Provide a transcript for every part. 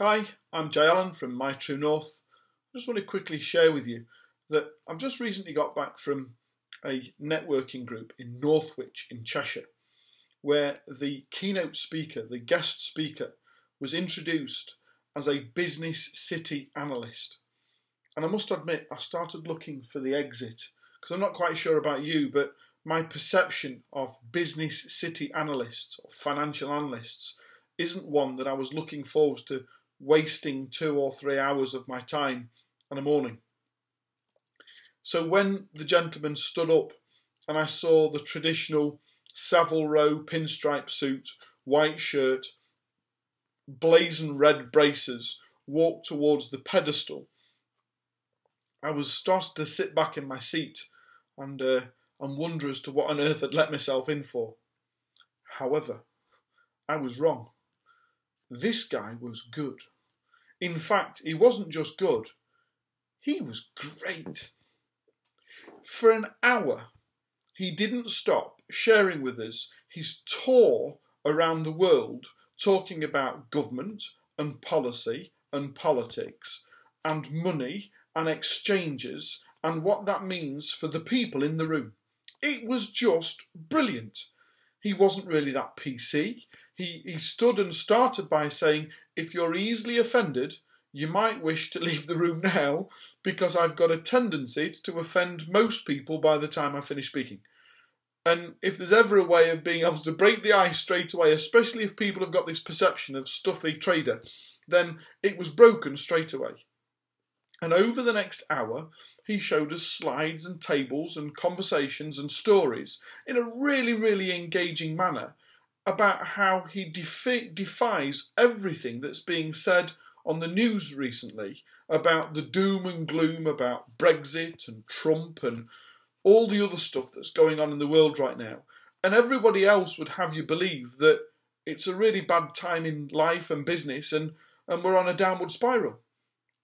Hi, I'm Jay Allen from My True North. I just want to quickly share with you that I've just recently got back from a networking group in Northwich in Cheshire, where the keynote speaker, the guest speaker, was introduced as a business city analyst. And I must admit, I started looking for the exit because I'm not quite sure about you, but my perception of business city analysts or financial analysts isn't one that I was looking forward to wasting 2 or 3 hours of my time in a morning. So when the gentleman stood up and I saw the traditional Savile Row pinstripe suit, white shirt, blazing red braces walk towards the pedestal, I was starting to sit back in my seat and wonder as to what on earth I'd let myself in for. However, I was wrong. This guy was good. In fact, he wasn't just good, he was great. For an hour, he didn't stop sharing with us his tour around the world, talking about government and policy and politics and money and exchanges and what that means for the people in the room. It was just brilliant. He wasn't really that PC. He stood and started by saying, if you're easily offended, you might wish to leave the room now because I've got a tendency to offend most people by the time I finish speaking. And if there's ever a way of being able to break the ice straight away, especially if people have got this perception of stuffy trader, then it was broken straight away. And over the next hour, he showed us slides and tables and conversations and stories in a really, really engaging manner about how he defies everything that's being said on the news recently about the doom and gloom about Brexit and Trump and all the other stuff that's going on in the world right now. And everybody else would have you believe that it's a really bad time in life and business and we're on a downward spiral.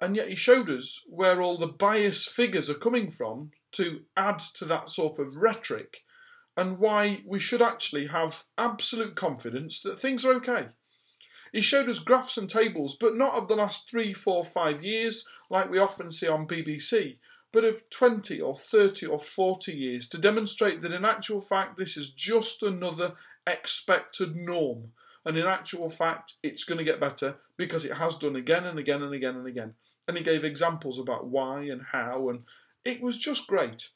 And yet he showed us where all the biased figures are coming from to add to that sort of rhetoric and why we should actually have absolute confidence that things are okay. He showed us graphs and tables, but not of the last 3, 4, 5 years like we often see on BBC, but of 20 or 30 or 40 years to demonstrate that in actual fact this is just another expected norm. And in actual fact it's going to get better because it has done again and again and again and again. And he gave examples about why and how, and it was just great.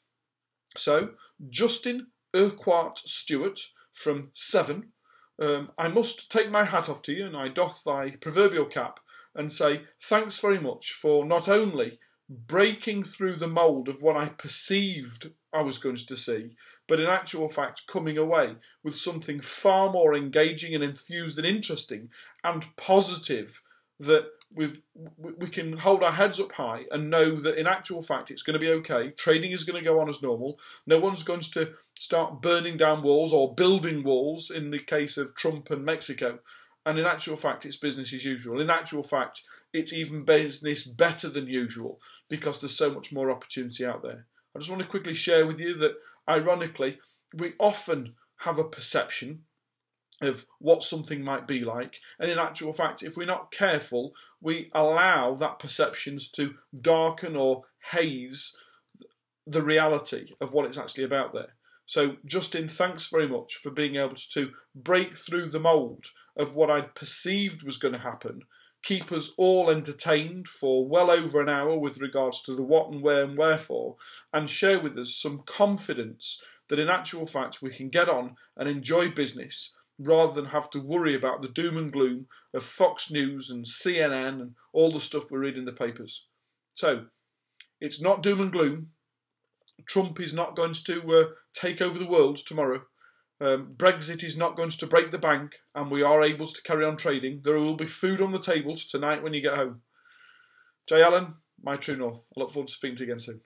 So, Justin Urquhart Stewart from Seven, I must take my hat off to you, and I doff thy proverbial cap, and say thanks very much for not only breaking through the mould of what I perceived I was going to see, but in actual fact coming away with something far more engaging and enthused and interesting and positive that we can hold our heads up high and know that in actual fact it's going to be okay. Trading is going to go on as normal. No one's going to start burning down walls or building walls in the case of Trump and Mexico. And in actual fact, it's business as usual. In actual fact, it's even business better than usual because there's so much more opportunity out there. I just want to quickly share with you that, ironically, we often have a perception of what something might be like, and in actual fact, if we're not careful, we allow that perceptions to darken or haze the reality of what it's actually about there. So, Justin, thanks very much for being able to break through the mould of what I'd perceived was going to happen, keep us all entertained for well over an hour with regards to the what and where and wherefore, and share with us some confidence that in actual fact we can get on and enjoy business rather than have to worry about the doom and gloom of Fox News and CNN and all the stuff we read in the papers. So, it's not doom and gloom. Trump is not going to take over the world tomorrow. Brexit is not going to break the bank and we are able to carry on trading. There will be food on the tables tonight when you get home. Jay Allen, My True North. I look forward to speaking to you again soon.